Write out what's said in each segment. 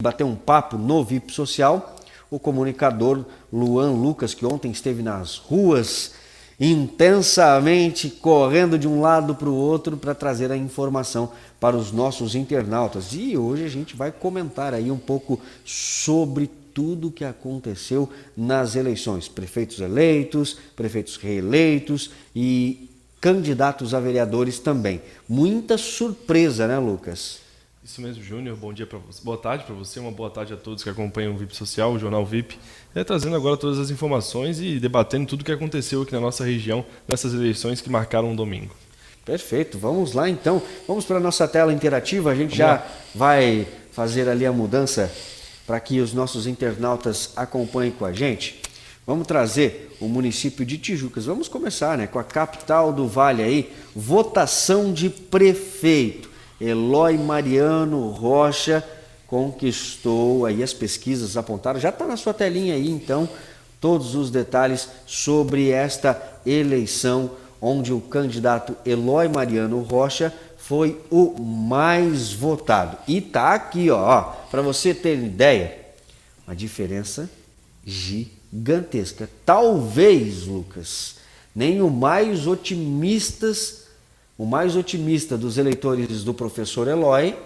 bater um papo no VIP Social, o comunicador Luan Lucas, que ontem esteve nas ruas intensamente, correndo de um lado para o outro para trazer a informação para os nossos internautas. E hoje a gente vai comentar aí um pouco sobre tudo o que aconteceu nas eleições. Prefeitos eleitos, prefeitos reeleitos e candidatos a vereadores também. Muita surpresa, né, Lucas? Isso mesmo, Júnior. Bom dia para você. Boa tarde para você, uma boa tarde a todos que acompanham o VIP Social, o Jornal VIP. Trazendo agora todas as informações e debatendo tudo o que aconteceu aqui na nossa região nessas eleições que marcaram um domingo. Perfeito, vamos lá então. Vamos para a nossa tela interativa, a gente já vai fazer ali a mudança para que os nossos internautas acompanhem com a gente. Vamos trazer o município de Tijucas. Vamos começar, né, com a capital do Vale aí, votação de prefeito. Eloy Mariano Rocha conquistou, aí as pesquisas apontaram, já está na sua telinha aí então, todos os detalhes sobre esta eleição, onde o candidato Eloy Mariano Rocha foi o mais votado. E tá aqui, ó, para você ter ideia, uma diferença gigantesca. Talvez, Lucas, nem o mais otimista dos eleitores do professor Eloy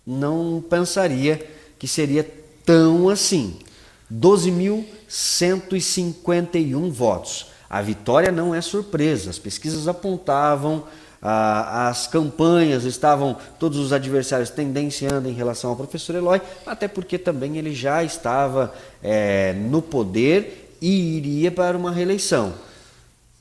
não pensaria que seria tão assim. 12.151 votos. A vitória não é surpresa. As pesquisas apontavam, as campanhas estavam, todos os adversários tendenciando em relação ao professor Eloy, até porque também ele já estava no poder e iria para uma reeleição.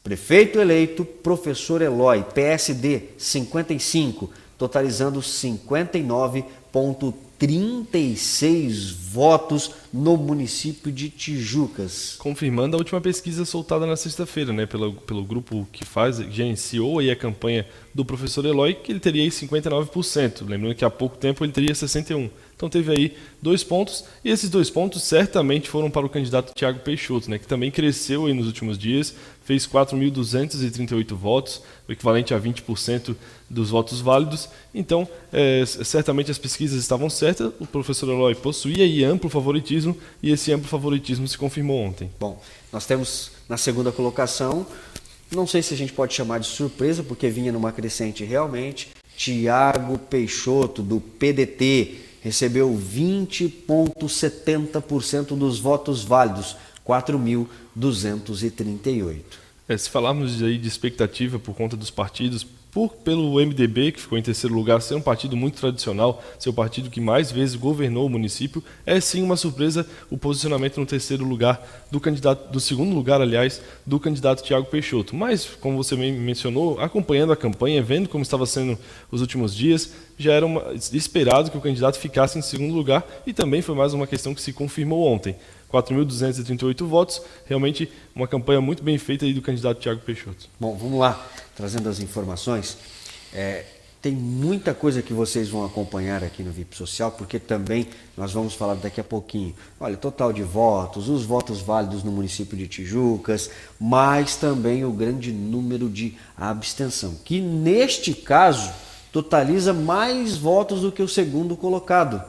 Prefeito eleito, professor Eloy, PSD 55, totalizando 59,36 votos no município de Tijucas. Confirmando a última pesquisa soltada na sexta-feira, né, pelo grupo que gerenciou aí a campanha do professor Eloy, que ele teria aí 59%. Lembrando que há pouco tempo ele teria 61%. Então teve aí 2 pontos, e esses 2 pontos certamente foram para o candidato Thiago Peixoto, né, que também cresceu aí nos últimos dias, fez 4.238 votos, o equivalente a 20% dos votos válidos. Então, certamente as pesquisas estavam certas, o professor Eloy possuía aí amplo favoritismo, e esse amplo favoritismo se confirmou ontem. Bom, nós temos na segunda colocação, não sei se a gente pode chamar de surpresa, porque vinha numa crescente realmente, Thiago Peixoto, do PDT, recebeu 20,70% dos votos válidos, 4.238. Se falarmos aí de expectativa por conta dos partidos, pelo MDB, que ficou em terceiro lugar, ser um partido muito tradicional, ser o partido que mais vezes governou o município, é sim uma surpresa o posicionamento no terceiro lugar do segundo lugar, aliás, do candidato Thiago Peixoto. Mas, como você mencionou, acompanhando a campanha, vendo como estava sendo os últimos dias, já era esperado que o candidato ficasse em segundo lugar, e também foi mais uma questão que se confirmou ontem. 4.238 votos, realmente uma campanha muito bem feita aí do candidato Thiago Peixoto. Bom, vamos lá, trazendo as informações. Tem muita coisa que vocês vão acompanhar aqui no VIP Social, porque também nós vamos falar daqui a pouquinho. Olha, total de votos, os votos válidos no município de Tijucas, mas também o grande número de abstenção, que neste caso totaliza mais votos do que o segundo colocado,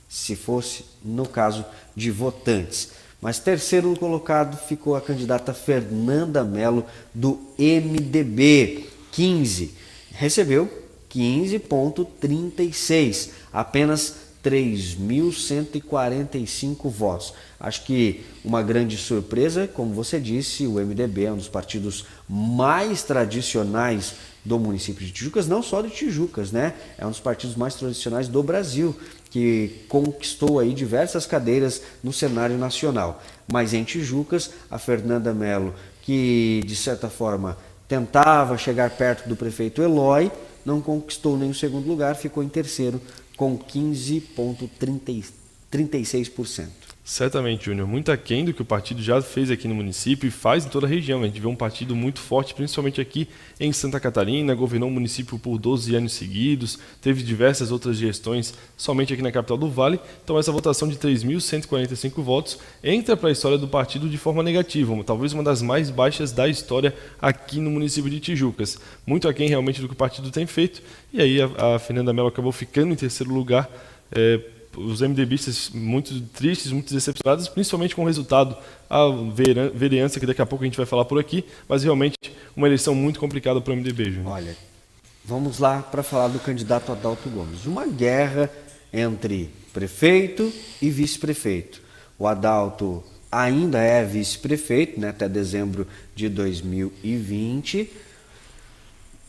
se fosse no caso de votantes. Mas terceiro colocado ficou a candidata Fernanda Mello, do MDB, 15. Recebeu 15,36, apenas 3.145 votos. Acho que uma grande surpresa, como você disse, o MDB é um dos partidos mais tradicionais do município de Tijucas, não só de Tijucas, né? É um dos partidos mais tradicionais do Brasil, que conquistou aí diversas cadeiras no cenário nacional. Mas em Tijucas, a Fernanda Mello, que de certa forma tentava chegar perto do prefeito Eloy, não conquistou nem o segundo lugar, ficou em terceiro com 15,36%. Certamente, Júnior, muito aquém do que o partido já fez aqui no município e faz em toda a região. A gente vê um partido muito forte, principalmente aqui em Santa Catarina, governou o município por 12 anos seguidos, teve diversas outras gestões somente aqui na capital do Vale. Então essa votação de 3.145 votos entra para a história do partido de forma negativa, talvez uma das mais baixas da história aqui no município de Tijucas. Muito aquém realmente do que o partido tem feito, e aí a Fernanda Mello acabou ficando em terceiro lugar, os MDBistas muito tristes, muito decepcionados, principalmente com o resultado, a vereança, que daqui a pouco a gente vai falar por aqui, mas realmente uma eleição muito complicada para o MDB, Júnior. Olha, vamos lá para falar do candidato Adalto Gomes. Uma guerra entre prefeito e vice-prefeito. O Adalto ainda é vice-prefeito, né, até dezembro de 2020.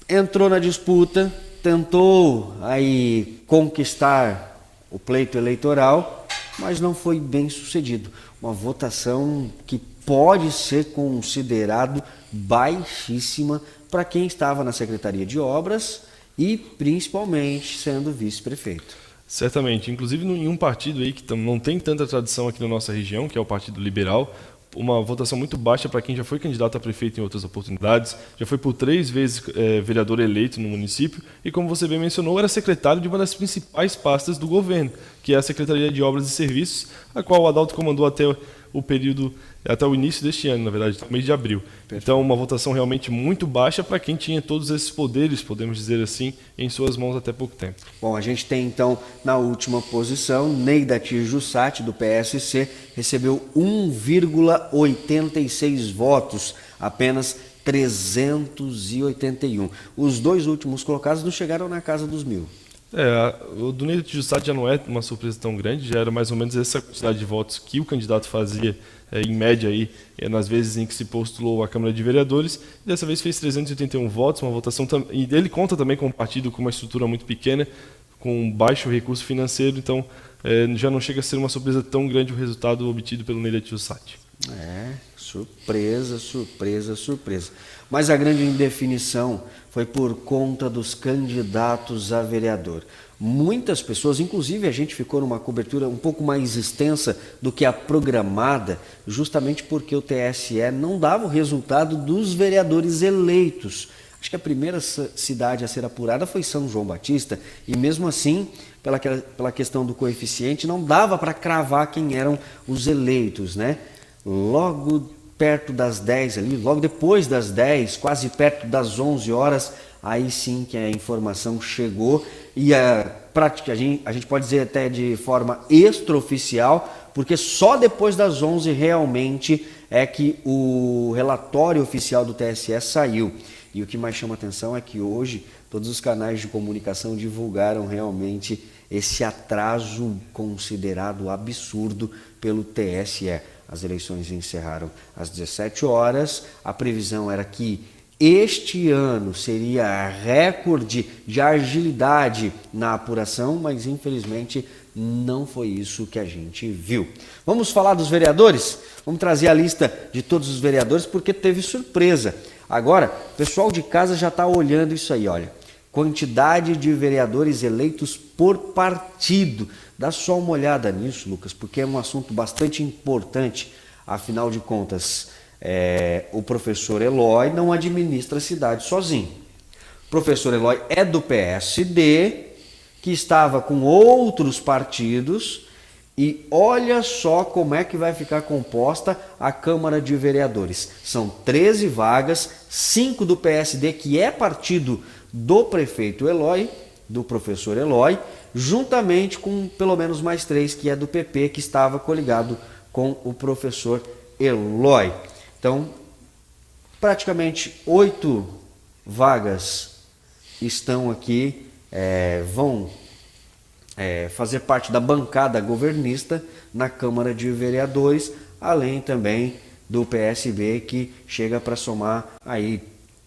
Entrou na disputa, tentou aí conquistar o pleito eleitoral, mas não foi bem sucedido. Uma votação que pode ser considerado baixíssima para quem estava na Secretaria de Obras e principalmente sendo vice-prefeito. Certamente, inclusive em um partido aí que não tem tanta tradição aqui na nossa região, que é o Partido Liberal, uma votação muito baixa para quem já foi candidato a prefeito em outras oportunidades, já foi por 3 vezes vereador eleito no município e, como você bem mencionou, era secretário de uma das principais pastas do governo, que é a Secretaria de Obras e Serviços, a qual o Adalto comandou até o início deste ano, na verdade, até o mês de abril. Perfeito. Então, uma votação realmente muito baixa para quem tinha todos esses poderes, podemos dizer assim, em suas mãos até pouco tempo. Bom, a gente tem então na última posição, Neida Jussati, do PSC, recebeu 1,86 votos, apenas 381. Os 2 últimos colocados não chegaram na casa dos 1.000. O do Neida Jussati já não é uma surpresa tão grande, já era mais ou menos essa quantidade de votos que o candidato fazia, em média, aí, nas vezes em que se postulou à Câmara de Vereadores. Dessa vez fez 381 votos, uma votação e ele conta também com um partido com uma estrutura muito pequena, com baixo recurso financeiro, então já não chega a ser uma surpresa tão grande o resultado obtido pelo Neida Jussati. Surpresa, surpresa, surpresa. Mas a grande indefinição foi por conta dos candidatos a vereador. Muitas pessoas, inclusive a gente ficou numa cobertura um pouco mais extensa do que a programada, justamente porque o TSE não dava o resultado dos vereadores eleitos. Acho que a primeira cidade a ser apurada foi São João Batista, e mesmo assim, pela questão do coeficiente, não dava para cravar quem eram os eleitos, né? Logo perto das 10 ali, logo depois das 10, quase perto das 11 horas, aí sim que a informação chegou e a gente pode dizer até de forma extraoficial, porque só depois das 11 realmente é que o relatório oficial do TSE saiu. E o que mais chama atenção é que hoje todos os canais de comunicação divulgaram realmente esse atraso considerado absurdo pelo TSE. As eleições encerraram às 17 horas, a previsão era que este ano seria recorde de agilidade na apuração, mas infelizmente não foi isso que a gente viu. Vamos falar dos vereadores? Vamos trazer a lista de todos os vereadores porque teve surpresa. Agora, o pessoal de casa já está olhando isso aí, olha. Quantidade de vereadores eleitos por partido. Dá só uma olhada nisso, Lucas, porque é um assunto bastante importante. Afinal de contas, o professor Eloy não administra a cidade sozinho. O professor Eloy é do PSD, que estava com outros partidos, e olha só como é que vai ficar composta a Câmara de Vereadores. São 13 vagas, 5 do PSD, que é partido do prefeito Eloy, do professor Eloy, juntamente com pelo menos mais 3 que é do PP, que estava coligado com o professor Eloy. Então, praticamente 8 vagas estão aqui, vão fazer parte da bancada governista na Câmara de Vereadores, além também do PSB, que chega para somar aí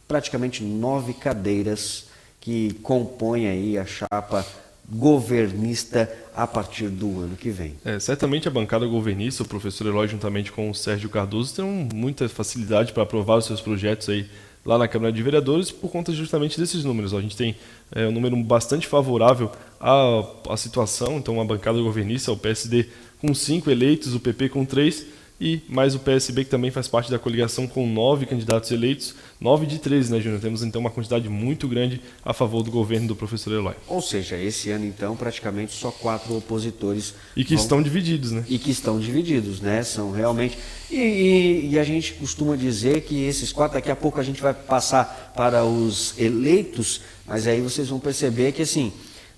praticamente 9 cadeiras que compõem aí a chapa governista a partir do ano que vem. Certamente a bancada governista, o professor Eloy, juntamente com o Sérgio Cardoso, tem muita facilidade para aprovar os seus projetos aí lá na Câmara de Vereadores por conta justamente desses números. A gente tem um número bastante favorável à situação, então a bancada governista, o PSD com 5 eleitos, o PP com 3 e mais o PSB, que também faz parte da coligação com 9 candidatos eleitos, 9 de 13, né, Júnior? Temos então uma quantidade muito grande a favor do governo do professor Eloy. Ou seja, esse ano então praticamente só 4 opositores. E que estão divididos, né? E que estão divididos, né? São realmente... E a gente costuma dizer que esses 4, daqui a pouco a gente vai passar para os eleitos, mas aí vocês vão perceber que assim,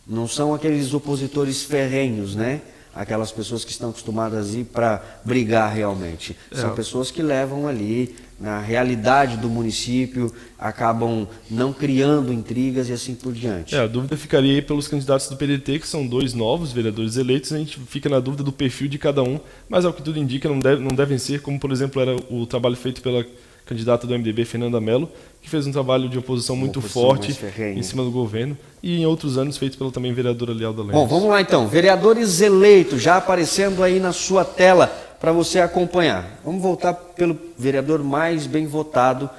Não são aqueles opositores ferrenhos, né? Aquelas pessoas que estão acostumadas a ir para brigar realmente. São pessoas que levam ali, na realidade do município, acabam não criando intrigas e assim por diante. A dúvida ficaria aí pelos candidatos do PDT, que são 2 novos vereadores eleitos. A gente fica na dúvida do perfil de cada um, mas ao que tudo indica não devem ser, como por exemplo era o trabalho feito pela candidata do MDB, Fernanda Mello, que fez um trabalho de oposição muito forte em cima do governo, e em outros anos feito pela também vereadora Lealda Lemos. Bom, vamos lá então. Vereadores eleitos, já aparecendo aí na sua tela para você acompanhar. Vamos voltar pelo vereador mais bem votado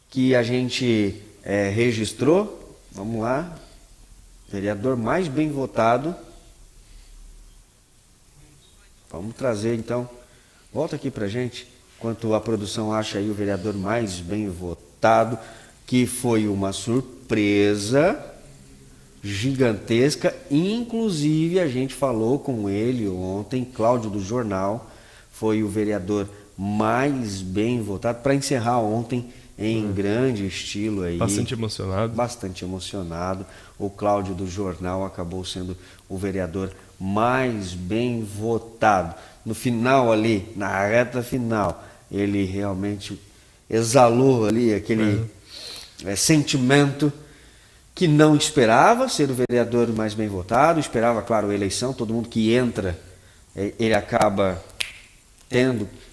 que a gente registrou. Vamos lá. Vereador mais bem votado. Vamos trazer então. Volta aqui para a gente. Enquanto a produção acha aí o vereador mais bem votado, que foi uma surpresa gigantesca. Inclusive, a gente falou com ele ontem, Cláudio do Jornal, foi o vereador mais bem votado, para encerrar ontem em grande estilo aí. Bastante emocionado. Bastante emocionado. O Cláudio do Jornal acabou sendo o vereador mais bem votado. No final ali, na reta final, ele realmente exalou ali aquele sentimento que não esperava ser o vereador mais bem votado, esperava, claro, a eleição, todo mundo que entra, ele acaba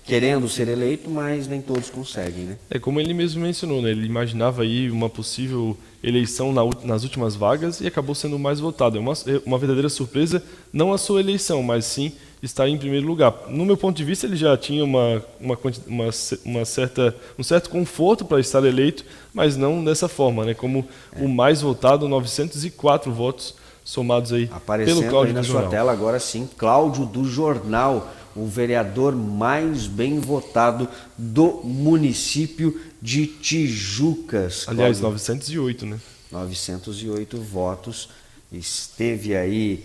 querendo ser eleito, mas nem todos conseguem, né? Como ele mesmo mencionou, né? Ele imaginava aí uma possível eleição nas últimas vagas e acabou sendo o mais votado. É uma verdadeira surpresa, não a sua eleição, mas sim estar em primeiro lugar. No meu ponto de vista, ele já tinha um certo conforto para estar eleito, mas não dessa forma, né? Como o mais votado, 904 votos somados aí aparecendo pelo Cláudio aí na do sua Jornal. tela agora sim, Cláudio do Jornal, o vereador mais bem votado do município de Tijucas. Aliás, Cláudio, 908, né? 908 votos, esteve aí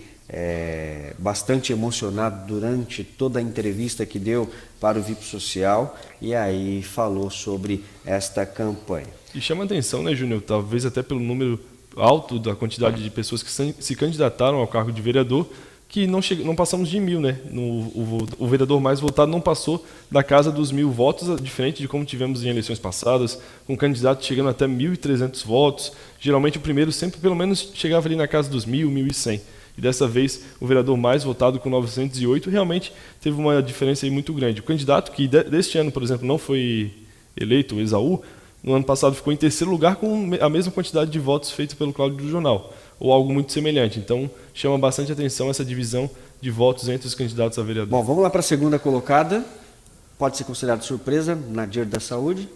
bastante emocionado durante toda a entrevista que deu para o VIP Social e aí falou sobre esta campanha. E chama atenção, né, Júnior? Talvez até pelo número alto da quantidade de pessoas que se candidataram ao cargo de vereador, que não passamos de 1.000, né? O vereador mais votado não passou da casa dos 1.000 votos, diferente de como tivemos em eleições passadas, com candidatos chegando até 1.300 votos. Geralmente o primeiro sempre pelo menos chegava ali na casa dos 1.000, 1.100. E dessa vez o vereador mais votado com 908 realmente teve uma diferença aí muito grande. O candidato que deste ano, por exemplo, não foi eleito, o Esaú, no ano passado ficou em terceiro lugar com a mesma quantidade de votos feita pelo Cláudio do Jornal, ou algo muito semelhante. Então chama bastante atenção essa divisão de votos entre os candidatos a vereador. Bom, vamos lá para a segunda colocada. Pode ser considerado surpresa, Nadir da Saúde.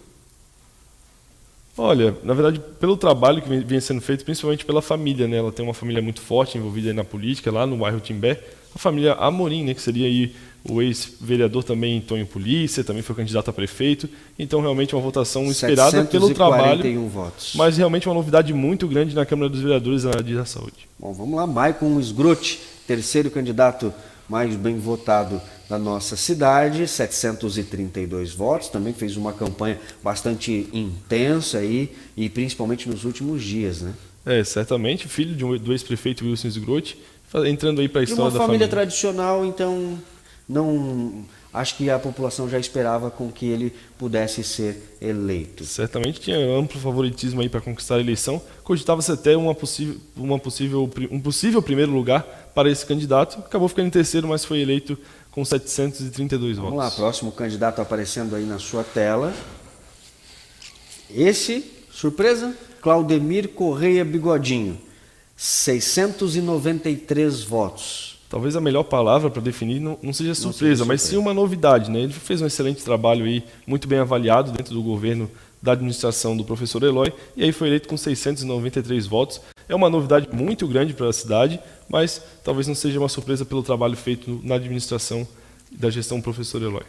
Olha, na verdade, pelo trabalho que vem sendo feito, principalmente pela família, né? Ela tem uma família muito forte envolvida aí na política, lá no bairro Timbé. A família Amorim, né? Que seria aí o ex-vereador também Tonho Polícia, também foi candidato a prefeito. Então, realmente, uma votação esperada pelo trabalho, votos. Mas realmente uma novidade muito grande na Câmara dos Vereadores da Saúde. Bom, vamos lá, Maicon Sgrotti, terceiro candidato mais bem votado da nossa cidade, 732 votos, também fez uma campanha bastante intensa aí, e principalmente nos últimos dias, né? Certamente, filho do ex-prefeito Wilson Sgrotti, entrando aí para a história da família. De uma família tradicional, então não acho que a população já esperava com que ele pudesse ser eleito. Certamente tinha amplo favoritismo aí para conquistar a eleição. Cogitava-se até um possível primeiro lugar para esse candidato. Acabou ficando em terceiro, mas foi eleito com 732 votos. Vamos lá, próximo candidato aparecendo aí na sua tela. Esse, surpresa, Claudemir Correia Bigodinho, 693 votos. Talvez a melhor palavra para definir não seja surpresa, mas sim uma novidade, né? Ele fez um excelente trabalho aí, muito bem avaliado dentro do governo da administração do professor Eloy, e aí foi eleito com 693 votos. É uma novidade muito grande para a cidade, mas talvez não seja uma surpresa pelo trabalho feito na administração da gestão do professor Eloy.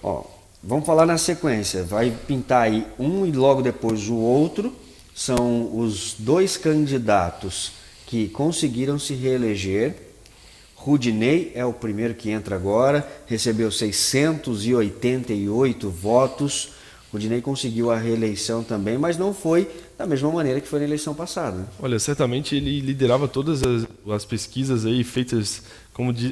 Vamos falar na sequência, vai pintar aí um e logo depois o outro. São os dois candidatos que conseguiram se reeleger. Rudinei é o primeiro que entra agora, recebeu 688 votos, Rudinei conseguiu a reeleição também, mas não foi da mesma maneira que foi na eleição passada, né? Olha, certamente ele liderava todas as pesquisas aí feitas,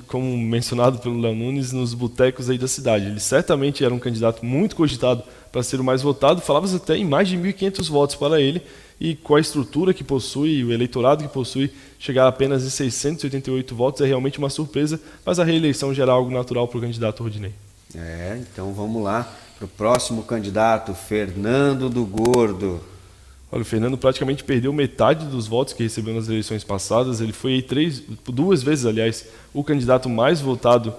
como mencionado pelo Léo Nunes, nos botecos aí da cidade. Ele certamente era um candidato muito cogitado para ser o mais votado, falava-se até em mais de 1.500 votos para ele, e com a estrutura que possui, o eleitorado que possui, chegar apenas em 688 votos é realmente uma surpresa, mas a reeleição já era algo natural para o candidato Rudinei. Então vamos lá para o próximo candidato, Fernando do Gordo. Olha, o Fernando praticamente perdeu metade dos votos que recebeu nas eleições passadas. Ele foi duas vezes, aliás, o candidato mais votado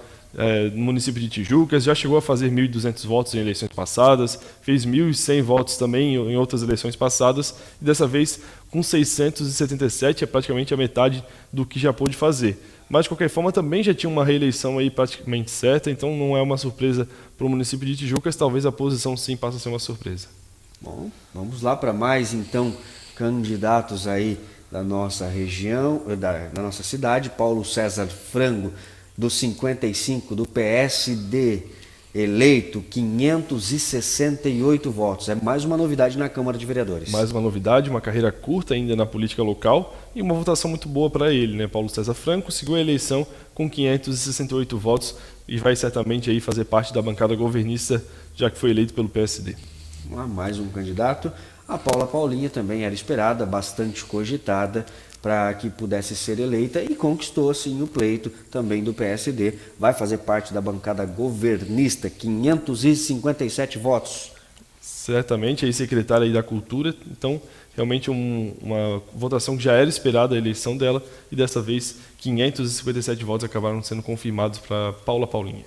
no município de Tijucas. Já chegou a fazer 1.200 votos em eleições passadas, fez 1.100 votos também em outras eleições passadas, e dessa vez com 677, é praticamente a metade do que já pôde fazer. Mas, de qualquer forma, também já tinha uma reeleição aí praticamente certa, então não é uma surpresa para o município de Tijucas. Talvez a posição sim passe a ser uma surpresa. Bom, vamos lá para mais, então, candidatos aí da nossa região, da nossa cidade. Paulo César Frango, do 55, do PSD, eleito 568 votos. É mais uma novidade na Câmara de Vereadores. Mais uma novidade, uma carreira curta ainda na política local e uma votação muito boa para ele, né? Paulo César Franco conseguiu a eleição com 568 votos e vai certamente aí fazer parte da bancada governista, já que foi eleito pelo PSD. Mais um candidato. A Paula Paulinha também era esperada, bastante cogitada para que pudesse ser eleita e conquistou sim o pleito também do PSD. Vai fazer parte da bancada governista, 557 votos. Certamente, aí secretária aí da Cultura, então realmente uma votação que já era esperada a eleição dela e dessa vez 557 votos acabaram sendo confirmados para Paula Paulinha.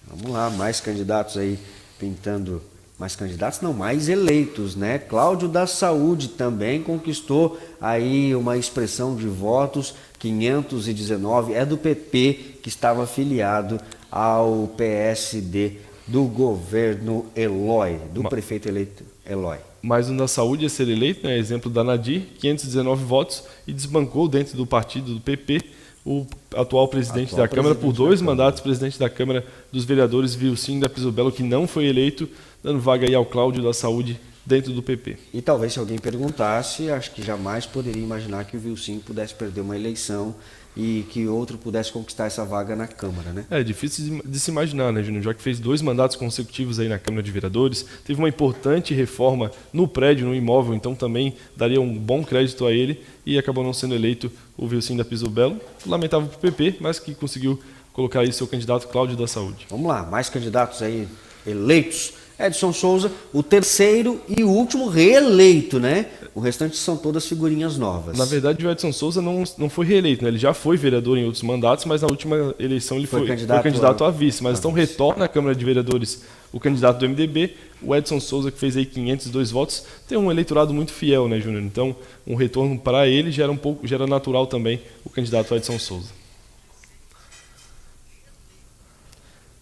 Vamos lá, mais candidatos aí pintando. Mais candidatos não, mais eleitos, né? Cláudio da Saúde também conquistou aí uma expressão de votos, 519, é do PP, que estava afiliado ao PSD do governo Eloy, do prefeito eleito Eloy. Mais um da Saúde a ser eleito, né? Exemplo da Nadir, 519 votos, e desbancou dentro do partido do PP o atual presidente da Câmara por 2 mandatos, presidente da Câmara dos Vereadores, Vilcinho da Piso Belo, que não foi eleito, dando vaga aí ao Cláudio da Saúde dentro do PP. E talvez se alguém perguntasse, acho que jamais poderia imaginar que o Vilcinho pudesse perder uma eleição e que outro pudesse conquistar essa vaga na Câmara, né? É difícil de se imaginar, né, Júnior? Já que fez 2 mandatos consecutivos aí na Câmara de Vereadores, teve uma importante reforma no prédio, no imóvel, então também daria um bom crédito a ele e acabou não sendo eleito o Vilcinho da Piso Belo. Lamentável para o PP, mas que conseguiu colocar aí seu candidato Cláudio da Saúde. Vamos lá, mais candidatos aí eleitos. Edson Souza, o terceiro e o último reeleito, né? O restante são todas figurinhas novas. Na verdade, o Edson Souza não foi reeleito, né? Ele já foi vereador em outros mandatos, mas na última eleição ele foi candidato a vice. Mas então retorna à Câmara de Vereadores o candidato do MDB, o Edson Souza, que fez aí 502 votos. Tem um eleitorado muito fiel, né, Júnior? Então, um retorno para ele já era natural também o candidato Edson Souza.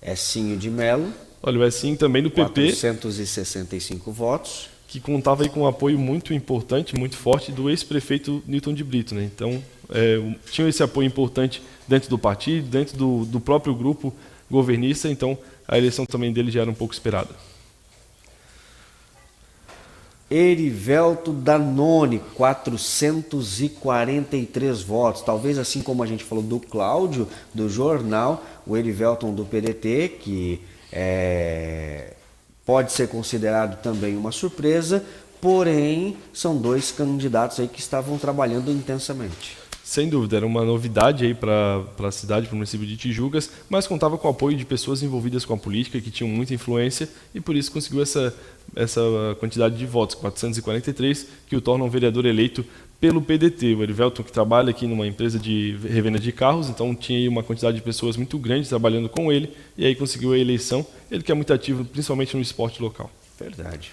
Ecinho de Melo. Olha, o Ecinho também do PP. 465 votos. Que contava aí com um apoio muito importante, muito forte do ex-prefeito Newton de Brito, né? Então, tinha esse apoio importante dentro do partido, dentro do próprio grupo governista, então a eleição também dele já era um pouco esperada. Erivelto Danone, 443 votos. Talvez assim como a gente falou do Cláudio, do jornal, o Erivelton do PDT, que pode ser considerado também uma surpresa, porém são 2 candidatos aí que estavam trabalhando intensamente. Sem dúvida, era uma novidade aí para a cidade, para o município de Tijucas, mas contava com o apoio de pessoas envolvidas com a política, que tinham muita influência, e por isso conseguiu essa quantidade de votos, 443, que o tornam vereador eleito pelo PDT. O Erivelton, que trabalha aqui numa empresa de revenda de carros, então tinha aí uma quantidade de pessoas muito grande trabalhando com ele, e aí conseguiu a eleição. Ele que é muito ativo, principalmente no esporte local. Verdade.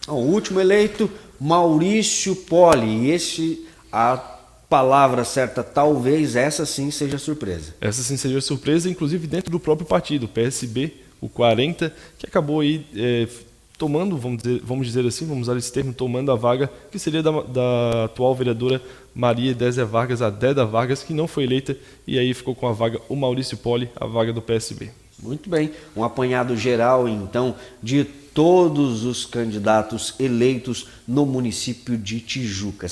O último eleito, Maurício Poli. E a palavra certa, talvez essa sim seja surpresa. Essa sim seja surpresa, inclusive dentro do próprio partido, o PSB, o 40, que acabou aí tomando, vamos dizer assim, vamos usar esse termo, tomando a vaga que seria da atual vereadora Maria Désia Vargas, a Déda Vargas, que não foi eleita, e aí ficou com a vaga o Maurício Poli, a vaga do PSB. Muito bem, um apanhado geral então de todos os candidatos eleitos no município de Tijuca.